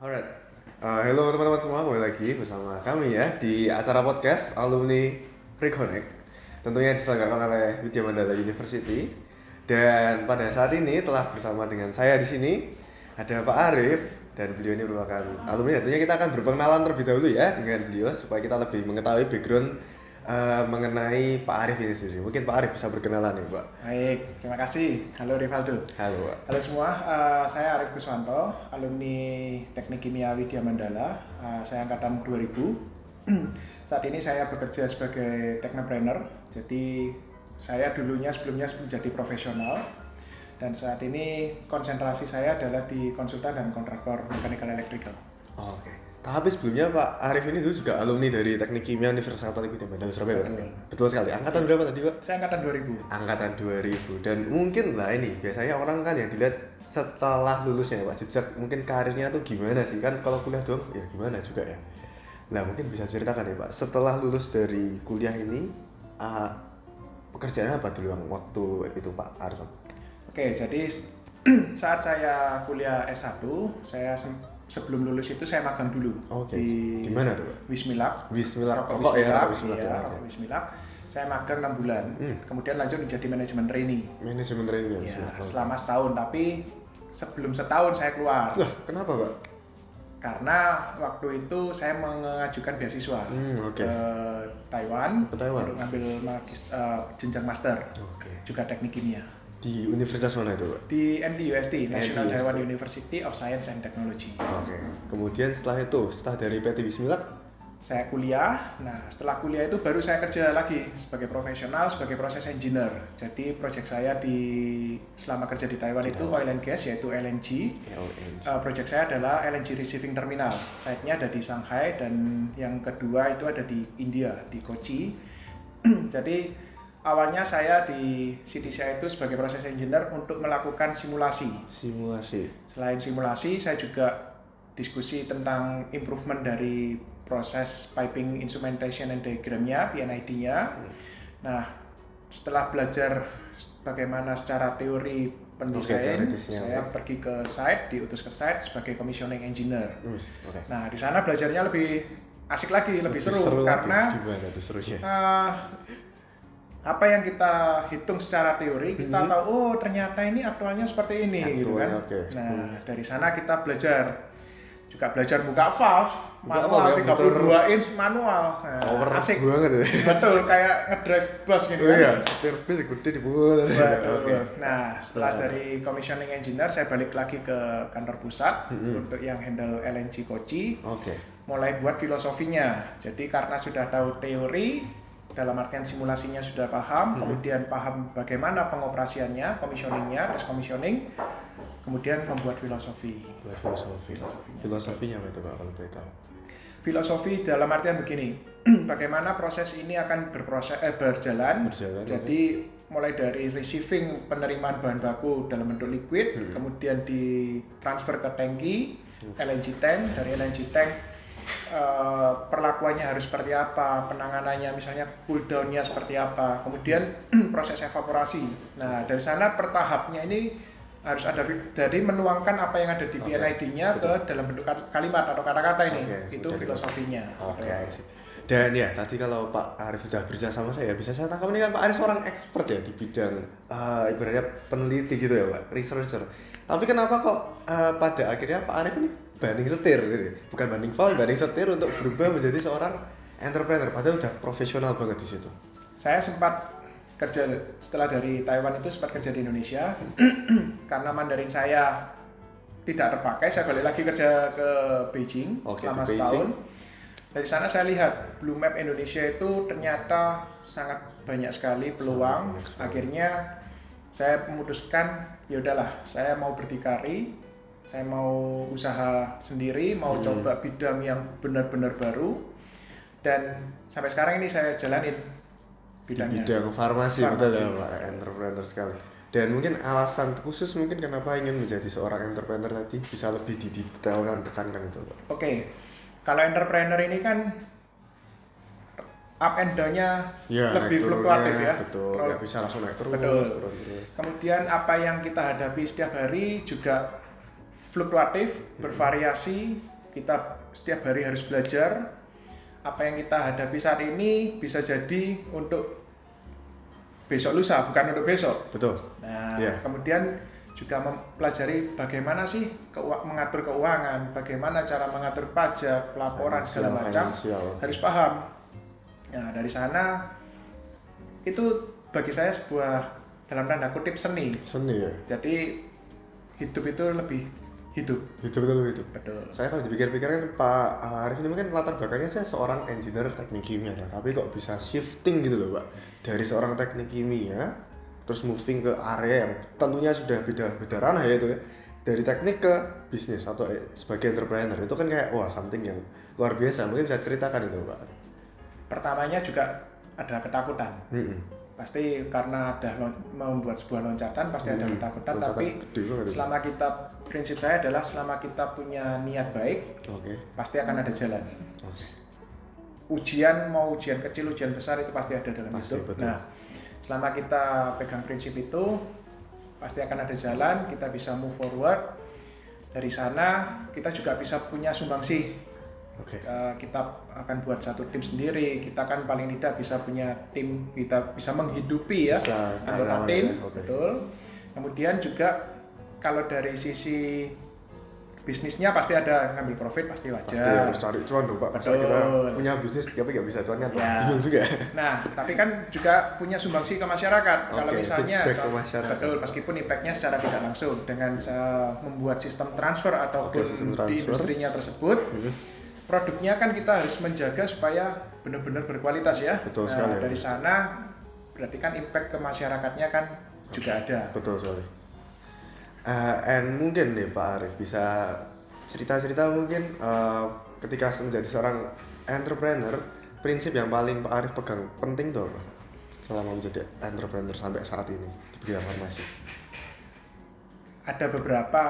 Alright, hello teman-teman semua, kembali lagi bersama kami ya di acara podcast Alumni Reconnect. Tentunya diselenggarakan oleh Widya Mandala University. Dan pada saat ini telah bersama dengan saya di sini ada Pak Arif, dan beliau ini merupakan alumni. Tentunya kita akan berpengenalan terlebih dahulu ya dengan beliau supaya kita lebih mengetahui background mengenai Pak Arif ini sendiri. Mungkin Pak Arif bisa berkenalan nih Pak. Baik, terima kasih. Halo Rivaldo. Halo Pak. Halo semua, saya Arif Kuswanto, alumni Teknik Kimia Widya Mandala. Saya angkatan 2000. Saat ini saya bekerja sebagai technopreneur. Jadi saya sebelumnya menjadi profesional. Dan saat ini konsentrasi saya adalah di konsultan dan kontraktor mechanical electrical. Oke. Tapi sebelumnya Pak Arif ini dulu juga alumni dari Teknik Kimia Universitas Katolik Widya Mandala Surabaya. Betul. Betul sekali. Angkatan berapa tadi Pak? Saya angkatan 2000. Angkatan 2000. Dan mungkin lah ini biasanya orang kan yang dilihat setelah lulusnya ya Pak, jejak mungkin karirnya tuh gimana sih, kan kalau kuliah doang ya gimana juga ya. Nah mungkin bisa ceritakan ya Pak, setelah lulus dari kuliah ini pekerjaan apa dulu yang waktu itu Pak Arif? Oke, jadi saat saya kuliah S1, sebelum lulus itu saya magang dulu. Oke. Di mana tuh Pak? Wismilak. Wismilak. Rokok ya, Wismilak. Wismilak. Iya, Rokok Wismilak. Saya magang 6 bulan. Kemudian lanjut menjadi manajemen trainee. Manajemen training ya Ya, Wismilak. selama setahun, tapi sebelum setahun saya keluar. Lah, kenapa Pak? Karena waktu itu saya mengajukan beasiswa Oke. ke Taiwan, Ke Taiwan. untuk ngambil jenjang master, Oke. juga teknik kimia. Di universitas mana itu Pak? Di NTUST, National NTUST. Taiwan University of Science and Technology. Oke. Kemudian setelah itu, setelah dari PT Wismilak, Saya kuliah, nah setelah kuliah itu baru saya kerja lagi sebagai profesional, sebagai proses engineer. Jadi proyek saya selama kerja di Taiwan itu oil and gas, yaitu LNG. Proyek saya adalah LNG Receiving Terminal. Site-nya ada di Shanghai, dan yang kedua itu ada di India, di Kochi. Jadi awalnya saya di CTCI itu sebagai proses engineer untuk melakukan simulasi. Simulasi. Selain simulasi, saya juga diskusi tentang improvement dari proses piping instrumentation and diagramnya, PNID-nya. Nah, setelah belajar bagaimana secara teori pendesain, saya pergi ke site, diutus ke site sebagai commissioning engineer. Nah, di sana belajarnya lebih asik lagi, lebih seru karena gimana tuh serunya? Apa yang kita hitung secara teori, kita tahu oh ternyata ini aktualnya seperti ini, gitu kan. Nah, dari sana kita belajar buka valve manual, 32 inch manual. Nah, asik banget ya. Betul, kayak ngedrive bus gitu kan. Iya, setir bis gede di bawah. Nah, setelah dari commissioning engineer, saya balik lagi ke kantor pusat untuk yang handle LNG Kochi. Mulai buat filosofinya. Jadi karena sudah tahu teori, dalam artian simulasinya sudah paham, kemudian paham bagaimana pengoperasiannya, commissioningnya, tes commissioning, kemudian membuat filosofi. Filosofinya apa itu Pak kalau boleh tahu? Filosofi dalam artian begini, bagaimana proses ini akan berjalan. Jadi mulai dari receiving, penerimaan bahan baku dalam bentuk liquid, kemudian ditransfer ke tangki, LNG tank, dari LNG tank perlakuannya harus seperti apa, penanganannya misalnya cool down-nya seperti apa, kemudian proses evaporasi. Nah, dari sana pertahapnya ini harus ada dari menuangkan apa yang ada di PNID-nya ke dalam bentuk kalimat atau kata-kata ini. Itu filosofinya. Dan ya, tadi kalau Pak Arif sudah berbicara sama saya, bisa saya tangkap ini kan Pak Arif seorang expert ya di bidang ibaratnya peneliti gitu ya Pak, researcher. Tapi kenapa kok pada akhirnya Pak Arif ini banding setir, bukan banding valve, banding setir untuk berubah menjadi seorang entrepreneur, padahal udah profesional banget di situ. Saya sempat kerja setelah dari Taiwan itu sempat kerja di Indonesia. Karena Mandarin saya tidak terpakai, saya balik lagi kerja ke Beijing selama setahun. Dari sana saya lihat Blue Map Indonesia itu ternyata sangat banyak sekali peluang. Akhirnya saya memutuskan, ya udahlah, saya mau berdikari. Saya mau usaha sendiri, mau coba bidang yang benar-benar baru, dan sampai sekarang ini saya jalanin bidangnya. Di bidang farmasi. Betul ya Pak, entrepreneur sekali. Dan mungkin alasan khusus mungkin kenapa ingin menjadi seorang entrepreneur tadi bisa lebih didetailkan, tekankan itu Pak. Oke, kalau entrepreneur ini kan up and down-nya lebih fluktuatif ya. Betul, nggak bisa langsung naik terus. Betul. Kemudian apa yang kita hadapi setiap hari juga fluktuatif, bervariasi, kita setiap hari harus belajar. Apa yang kita hadapi saat ini bisa jadi untuk besok lusa, bukan untuk besok. Betul. Nah, kemudian juga mempelajari bagaimana sih mengatur keuangan, bagaimana cara mengatur pajak, pelaporan segala macam, harus paham. Nah, dari sana itu bagi saya sebuah dalam tanda kutip seni. Seni ya. Jadi hidup itu lebih hidup. Betul. Saya kalau dipikir-pikir kan Pak Arif ini mungkin latar belakangnya saya seorang engineer teknik kimia, tapi kok bisa shifting gitu loh Pak, dari seorang teknik kimia terus moving ke area yang tentunya sudah beda ranah ya itu ya, dari teknik ke bisnis atau sebagai entrepreneur, itu kan kayak wah something yang luar biasa. Mungkin bisa ceritakan itu Pak. Pertamanya juga ada ketakutan. Pasti karena ada membuat sebuah loncatan pasti ada ketakutan, tapi selama kita, prinsip saya adalah selama kita punya niat baik, pasti akan ada jalan. Ujian, mau ujian kecil, ujian besar, itu pasti ada dalam hidup. Betul. Nah, selama kita pegang prinsip itu, pasti akan ada jalan, kita bisa move forward. Dari sana kita juga bisa punya sumbangsi. Kita akan buat satu tim sendiri, kita kan paling tidak bisa punya tim, kita bisa menghidupi ya anggota tim, betul. Kemudian juga kalau dari sisi bisnisnya pasti ada ngambil profit, pasti wajar. Pasti harus cari cuan dong Pak. Betul. Kita punya bisnis tapi nggak bisa cuan kan, bingung juga. Nah, tapi kan juga punya sumbangsi ke masyarakat. Kalau misalnya, betul, meskipun impact-nya secara tidak langsung dengan membuat sistem transfer ataupun di industrinya tersebut. Produknya kan kita harus menjaga supaya benar-benar berkualitas ya. Betul sekali. Dari sana berarti kan impact ke masyarakatnya kan juga ada. Betul sekali. And mungkin nih Pak Arif bisa cerita-cerita mungkin ketika menjadi seorang entrepreneur, prinsip yang paling Pak Arif pegang penting tuh apa? Selama menjadi entrepreneur sampai saat ini di bidang farmasi. Ada beberapa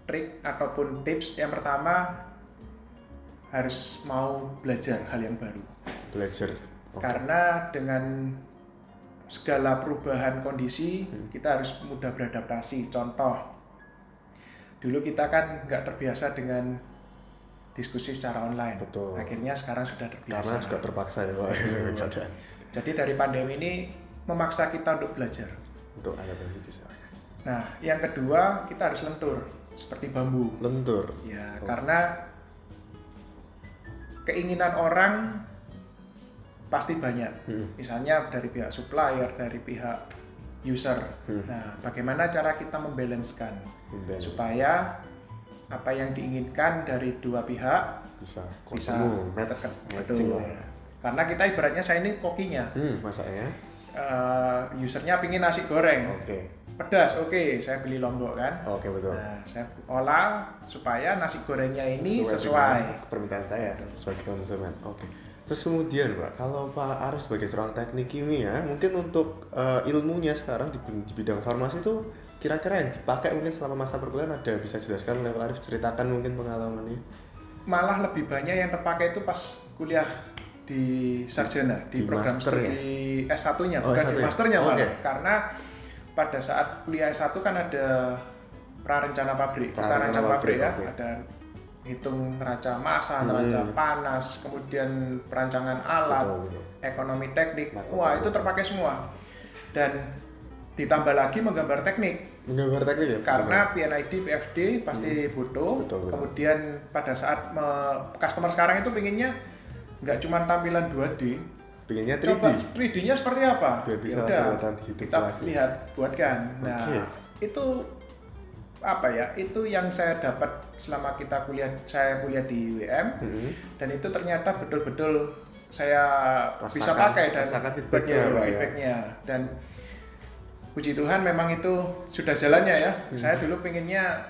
trik ataupun tips. Yang pertama, harus mau belajar hal yang baru. Karena dengan segala perubahan kondisi, kita harus mudah beradaptasi. Contoh, dulu kita kan nggak terbiasa dengan diskusi secara online. Betul. Akhirnya sekarang sudah terbiasa. Karena juga terpaksa ya Pak. Jadi dari pandemi ini memaksa kita untuk belajar. Untuk adaptasi bisa. Nah, yang kedua, kita harus lentur seperti bambu. Lentur. Ya, karena keinginan orang pasti banyak. Misalnya dari pihak supplier, dari pihak user. Nah, bagaimana cara kita membalancekan supaya apa yang diinginkan dari dua pihak bisa betul. Karena kita ibaratnya saya ini kokinya. Masaknya. Usernya pingin nasi goreng. Pedas, saya beli lombok kan. Betul. Nah, saya olah supaya nasi gorengnya ini sesuai permintaan saya sebagai konsumen. Terus kemudian Pak, kalau Pak Arif sebagai seorang teknik kimia, mungkin untuk ilmunya sekarang di bidang farmasi itu kira-kira yang dipakai mungkin selama masa perkuliahan ada bisa jelaskan oleh Pak Arif, ceritakan mungkin pengalamannya. Malah lebih banyak yang terpakai itu pas kuliah di sarjana, di program studi S1-nya, bukan di masternya malah. Karena pada saat kuliah S1 kan ada prarencana pabrik, ya. Ada hitung neraca massa, neraca panas, kemudian perancangan alat, ekonomi teknik. Itu terpakai semua. Dan ditambah lagi menggambar teknik. Ya? Karena PNID, PFD pasti butuh. Kemudian pada saat customer sekarang itu pinginnya nggak cuma tampilan 2D, pengennya 3D. Coba 3D-nya seperti apa? Biar bisa kelihatan hidup kita lihat, buatkan. Nah, itu apa ya? Itu yang saya dapat selama saya kuliah di UM, dan itu ternyata betul-betul saya bisa pakai dan feedbacknya. Dan puji Tuhan memang itu sudah jalannya ya. Saya dulu pengennya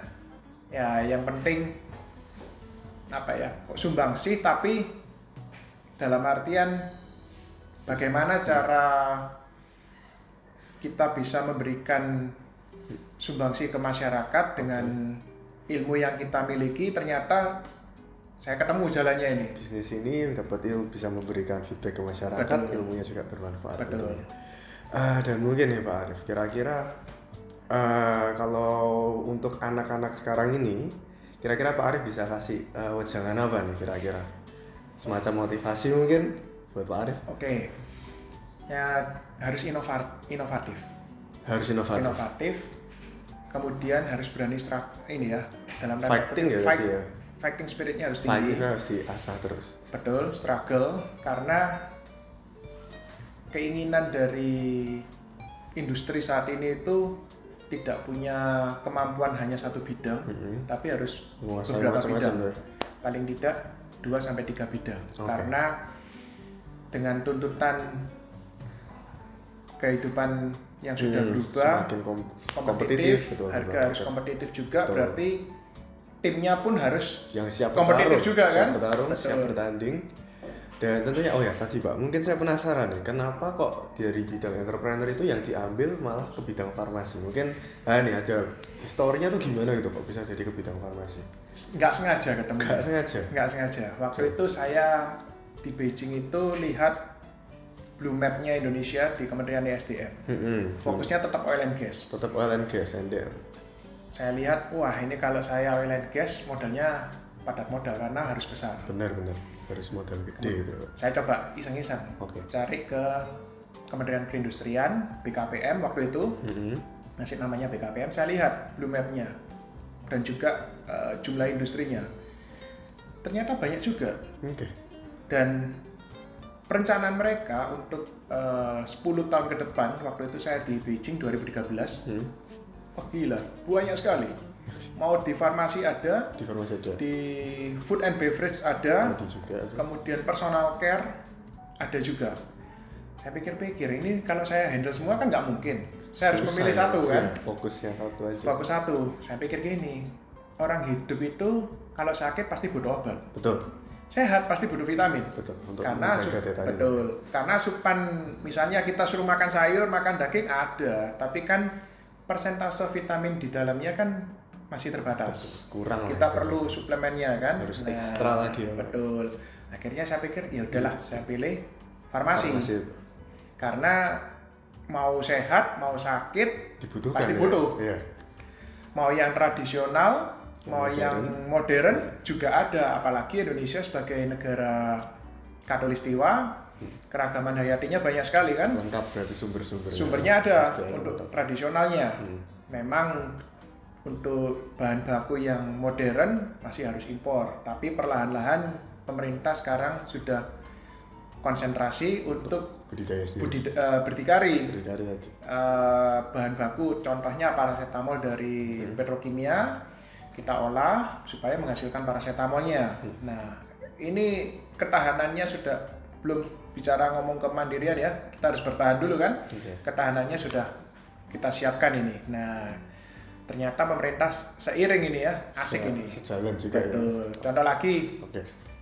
ya yang penting sumbangsi, tapi dalam artian bagaimana cara kita bisa memberikan sumbangsi ke masyarakat dengan ilmu yang kita miliki. Ternyata saya ketemu jalannya ini. Bisnis ini dapat bisa memberikan feedback ke masyarakat, ilmunya juga bermanfaat. Dan mungkin ya Pak Arif, kira-kira kalau untuk anak-anak sekarang ini, Kira-kira Pak Arif bisa kasih wejangan apa nih kira-kira? Semacam motivasi mungkin buat Pak Arif? Oke. Ya harus inovatif. Harus inovatif. Inovatif. Kemudian harus berani ini ya dalam fighting ya berarti ya. Fighting spiritnya harus tinggi. Fighting harus diasah terus. Betul, struggle karena keinginan dari industri saat ini itu tidak punya kemampuan hanya satu bidang, tapi harus beberapa bidang. Paling tidak 2-3 bidang. Okay. Karena dengan tuntutan kehidupan yang sudah berubah, semakin kompetitif, betul, harga harus kompetitif juga, betul. Berarti timnya pun harus yang siap kompetitif bertarung, juga kan? Siap bertarung, siap bertanding. Dan tentunya, tadi Pak, mungkin saya penasaran nih, kenapa kok dari bidang entrepreneur itu yang diambil malah ke bidang farmasi? Mungkin, nih aja, historinya tuh gimana gitu kok bisa jadi ke bidang farmasi? Nggak sengaja ketemu. Nggak sengaja. Waktu itu saya di Beijing itu lihat blue map-nya Indonesia di Kementerian ESDM. Fokusnya tetap oil and gas. Tetap oil and gas, NDR. Saya lihat, wah ini kalau saya oil and gas modalnya padat modal karena harus besar. Benar. Harus modal gede gitu. Saya coba iseng-iseng, cari ke Kementerian Perindustrian, BKPM waktu itu, masih namanya BKPM. Saya lihat blue map-nya dan juga jumlah industrinya. Ternyata banyak juga. Dan perencanaan mereka untuk 10 tahun ke depan, waktu itu saya di Beijing 2013, wah gila, banyak sekali. Mau di farmasi ada, di food and beverage ada, kemudian personal care ada juga. Saya pikir-pikir, ini kalau saya handle semua kan nggak mungkin. Saya harus memilih satu kan. Fokusnya satu aja. Fokus satu. Saya pikir gini, orang hidup itu kalau sakit pasti butuh obat. Betul. Sehat pasti butuh vitamin. Betul. Untuk Karena asupan, misalnya kita suruh makan sayur, makan daging ada, tapi kan persentase vitamin di dalamnya kan masih terbatas. Kurang. Kita perlu suplemennya kan. Harus ekstra lagi. Betul. Akhirnya saya pikir ya udahlah, saya pilih farmasi. Karena mau sehat, mau sakit dibutuhkan, pasti butuh. Ya. Mau yang tradisional, mau yang modern juga ada. Apalagi Indonesia sebagai negara Katulistiwa, keragaman hayatinya banyak sekali kan. Lengkap berarti sumbernya. Sumbernya ada untuk tradisionalnya. Memang untuk bahan baku yang modern masih harus impor, tapi perlahan-lahan pemerintah sekarang sudah konsentrasi untuk berdikari. Bahan baku contohnya paracetamol dari petrokimia kita olah supaya menghasilkan paracetamolnya. Nah, ini ketahanannya sudah, belum bicara ngomong kemandirian ya, kita harus bertahan dulu kan. Ketahanannya sudah kita siapkan ini. Nah, ternyata pemerintah seiring ini ya, asik ini. Sejalan juga. Betul. Ya. Contoh lagi,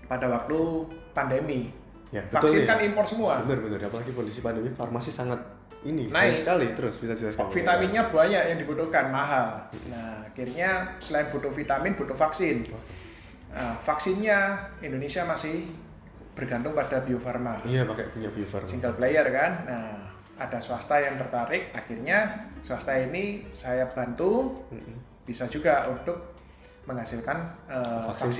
pada waktu pandemi, vaksin kan impor semua. Benar. Apalagi kondisi pandemi, farmasi sangat naik sekali. Terus bisa jelaskan. Vitaminnya banyak yang dibutuhkan, mahal. Nah, akhirnya selain butuh vitamin, butuh vaksin. Nah, vaksinnya Indonesia masih bergantung pada Bio Farma. Iya, punya Bio Farma. Single player kan. Nah, ada swasta yang tertarik, akhirnya swasta ini saya bantu bisa juga untuk menghasilkan vaksin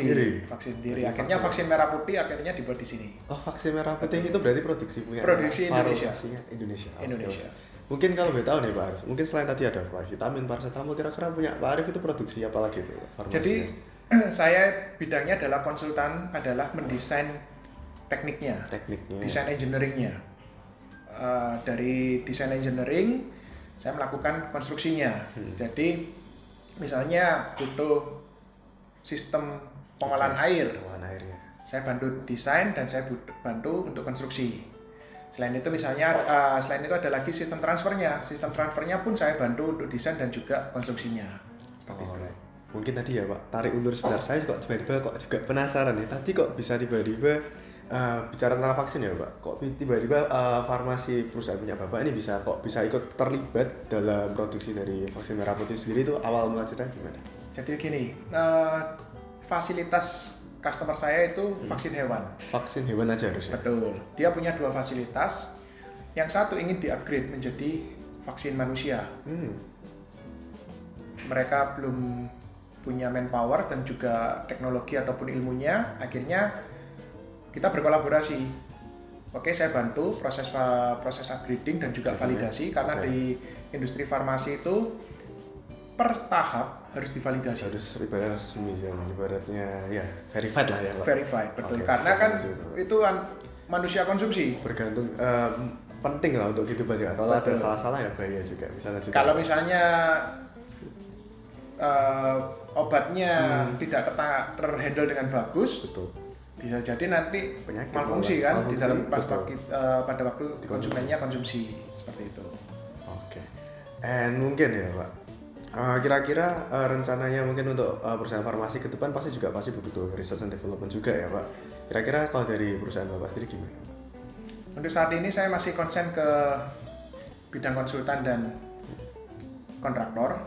sendiri. Akhirnya vaksin merah putih akhirnya dibuat di sini. Vaksin merah putih itu berarti produksi Indonesia. Indonesia. Mungkin kalau boleh tahu nih Pak Arif, mungkin selain tadi ada vitamin, paracetamol, kira-kira punya Pak Arif itu produksi apa lagi itu? Jadi saya bidangnya adalah konsultan, adalah mendesain tekniknya. Desain engineeringnya. Dari desain engineering saya melakukan konstruksinya. Jadi misalnya butuh sistem pengolahan air, saya bantu desain dan saya bantu untuk konstruksi. Selain itu misalnya selain itu ada lagi sistem transfernya pun saya bantu untuk desain dan juga konstruksinya. Mungkin tadi ya Pak, tarik ulur sebentar, saya kok tiba-tiba juga penasaran nih, tadi kok bisa tiba-tiba bicara tentang vaksin ya Pak, kok tiba-tiba farmasi perusahaan punya Bapak ini bisa ikut terlibat dalam produksi dari vaksin merah putih sendiri, itu awal mula cerita gimana? Jadi gini, fasilitas customer saya itu vaksin hewan. Vaksin hewan aja harusnya? Betul, dia punya 2 fasilitas, yang satu ingin di-upgrade menjadi vaksin manusia. Mereka belum punya manpower dan juga teknologi ataupun ilmunya, akhirnya kita berkolaborasi. Oke, saya bantu proses upgrading dan juga validasi karena di industri farmasi itu per tahap harus divalidasi. Harus ibaratnya ya verified lah ya Pak. Verified, betul. Karena kan itu manusia konsumsi. Bergantung penting lah untuk hidup aja. Kalau ada salah-salah ya bahaya juga. Kalau misalnya obatnya tidak terhandle dengan bagus, bisa jadi nanti malfungsi kan di dalam pada waktu konsumennya konsumsi seperti itu. Oke. And mungkin ya Pak, kira-kira rencananya mungkin untuk perusahaan farmasi ke depan pasti butuh research and development juga ya Pak. Kira-kira kalau dari perusahaan Bapak sendiri gimana? Untuk saat ini saya masih konsen ke bidang konsultan dan kontraktor.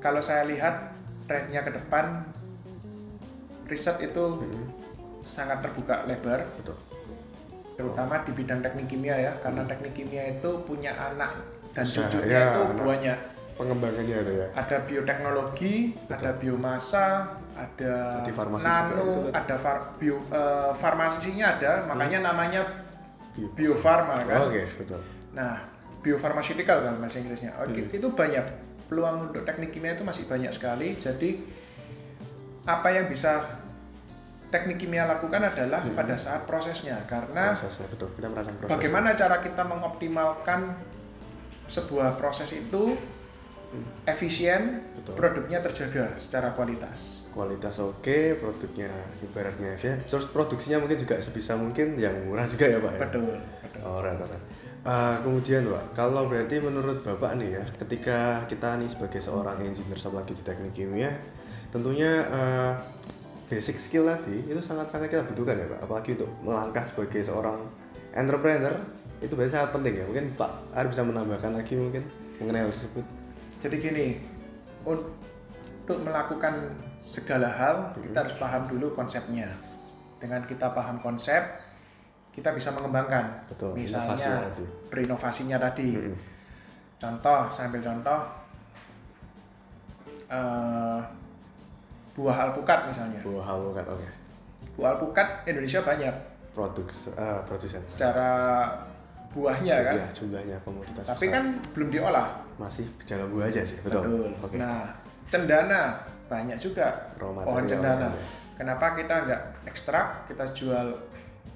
Kalau saya lihat trennya ke depan, riset itu sangat terbuka lebar. Betul. Terutama di bidang teknik kimia ya, karena teknik kimia itu punya anak dan cucunya itu banyak. Pengembangannya ada ya. Ada bioteknologi, ada biomasa, ada nano, ada farmasinya ada, makanya namanya biofarma kan. Oke, betul. Nah, biofarmaceutical kan bahasa Inggrisnya. Oke, itu banyak. Peluang untuk teknik kimia itu masih banyak sekali. Jadi apa yang bisa teknik kimia lakukan adalah pada saat prosesnya, karena betul. Kita merasakan proses. Bagaimana cara kita mengoptimalkan sebuah proses itu efisien, produknya terjaga secara kualitas. Kualitas oke, produknya ibaratnya efisien. Terus produksinya mungkin juga sebisa mungkin yang murah juga ya Pak ya. Betul. Alright. Kemudian Pak, kalau berarti menurut Bapak nih ya, ketika kita nih sebagai seorang engineer apalagi di teknik kimia, tentunya basic skill tadi itu sangat-sangat kita butuhkan ya Pak, apalagi untuk melangkah sebagai seorang entrepreneur itu berarti sangat penting ya. Mungkin Pak harus bisa menambahkan lagi mungkin mengenai hal tersebut. Jadi gini, untuk melakukan segala hal kita harus paham dulu konsepnya. Dengan kita paham konsep, kita bisa mengembangkan. Betul, misalnya berinovasinya tadi. Contoh, saya ambil contoh buah alpukat misalnya. Buah alpukat, oke. Buah alpukat Indonesia banyak. Produsen. Secara buahnya kan. Ya, jumlahnya komoditas. Tapi kan belum diolah. Masih gejala buah aja sih, betul. Okay. Nah, cendana banyak juga. Pohon cendana. Kenapa kita nggak ekstrak, kita jual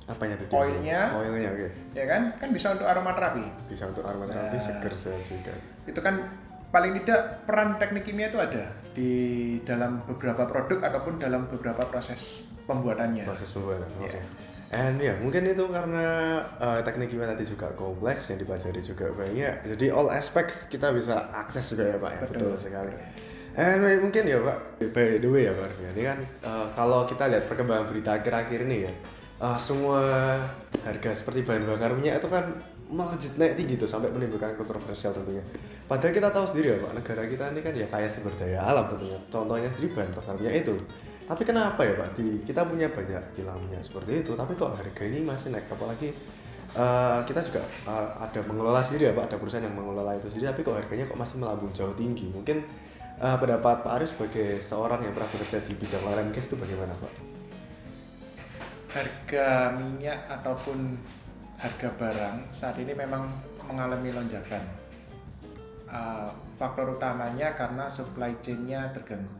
apanya tuh? Oilnya, oke. Ya kan bisa untuk aromaterapi. Bisa untuk aromaterapi, seger juga. Itu kan paling tidak peran teknik kimia itu ada di dalam beberapa produk ataupun dalam beberapa proses pembuatannya. Proses pembuatan. Oke. And ya mungkin itu karena teknik kimia tadi juga kompleks, yang dipelajari juga banyak. Jadi all aspects kita bisa akses juga ya Pak ya. Betul sekali. And mungkin ya Pak, by the way ya Pak, ini kan kalau kita lihat perkembangan berita akhir-akhir ini ya, semua harga seperti bahan bakar minyak itu kan melejit naik tinggi tuh sampai menimbulkan kontroversial tentunya. Padahal kita tahu sendiri ya Pak, negara kita ini kan ya kaya sumber daya alam tentunya. Contohnya sendiri bahan bakar minyak itu. Tapi kenapa ya Pak, kita punya banyak kilang minyak seperti itu, tapi kok harga ini masih naik? Apalagi kita juga ada mengelola sendiri ya Pak, ada perusahaan yang mengelola itu sendiri, tapi kok harganya kok masih melambung jauh tinggi. Mungkin pendapat Pak Aris sebagai seorang yang pernah bekerja di bidang oil and gas itu bagaimana Pak? Harga minyak ataupun harga barang saat ini memang mengalami lonjakan. Faktor utamanya karena supply chain-nya terganggu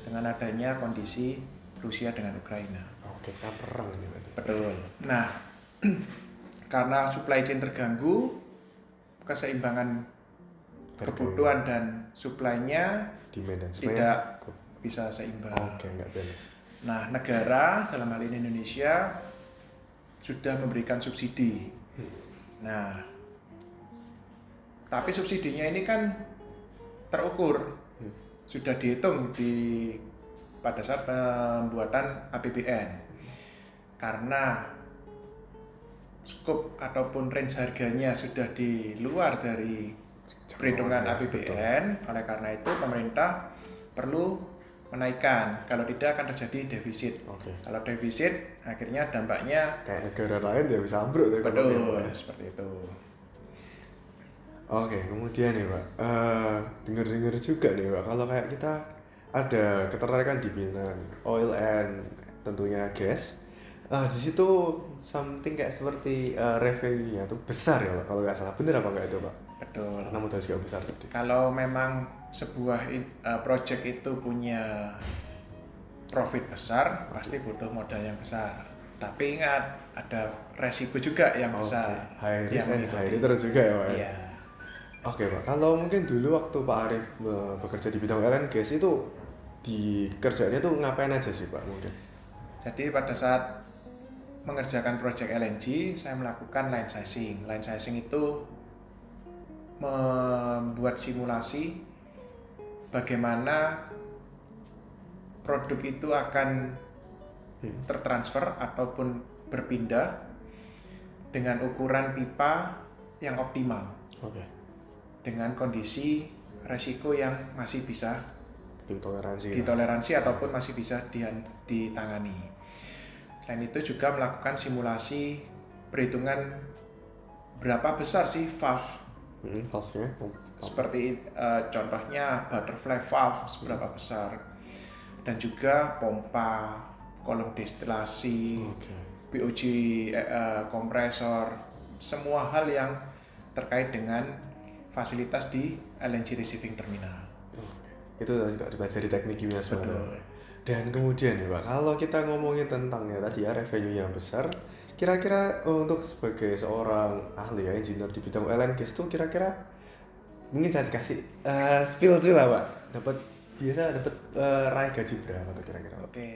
dengan adanya kondisi Rusia dengan Ukraina. Oke, kan perang ini berarti. Betul. Nah, karena supply chain terganggu, keseimbangan kebutuhan dan supply-nya tidak bisa seimbang. Oke, nggak balance. Nah, negara dalam hal ini Indonesia sudah memberikan subsidi. Nah, tapi subsidinya ini kan terukur, sudah dihitung pada saat pembuatan APBN. Karena skop ataupun range harganya sudah di luar dari perhitungan APBN, oleh karena itu pemerintah perlu menaikkan, kalau tidak akan terjadi defisit. Kalau defisit akhirnya dampaknya kayak negara lain ya bisa ambruk. Betul, seperti itu. Oke, kemudian nih Pak, dengar-dengar juga nih Pak, kalau kayak kita ada ketertarikan di bidang oil and tentunya gas. Di situ something kayak seperti revenue-nya tuh besar ya Pak, kalau nggak salah. Bener apa nggak itu Pak? Betul. Karena modal juga besar tadi. Kalau memang sebuah project itu punya profit besar, pasti butuh modal yang besar. Tapi ingat, ada resiko juga yang besar. High risk and high return juga ya Pak? Iya. Oke Pak, kalau mungkin dulu waktu Pak Arif bekerja di bidang oil and gas itu di kerjaannya tuh ngapain aja sih Pak mungkin? Jadi pada saat mengerjakan project LNG, saya melakukan line sizing. Line sizing itu membuat simulasi bagaimana produk itu akan tertransfer ataupun berpindah dengan ukuran pipa yang optimal. Dengan kondisi resiko yang masih bisa ditoleransi ataupun masih bisa ditangani. Selain itu juga melakukan simulasi perhitungan berapa besar sih valve. Valve-nya? Seperti contohnya butterfly valve seberapa besar, dan juga pompa, kolom destilasi, BOG kompresor, semua hal yang terkait dengan fasilitas di LNG receiving terminal. Itu juga dipelajari teknik kimia sebenarnya. Dan kemudian ya Pak, kalau kita ngomongin tentang ya tadi ya revenue yang besar, kira-kira untuk sebagai seorang ahli ya engineer di bidang oil and gas tuh kira-kira mungkin saya dikasih spill lah Pak, dapat raih gaji berapa tuh kira-kira? Oke.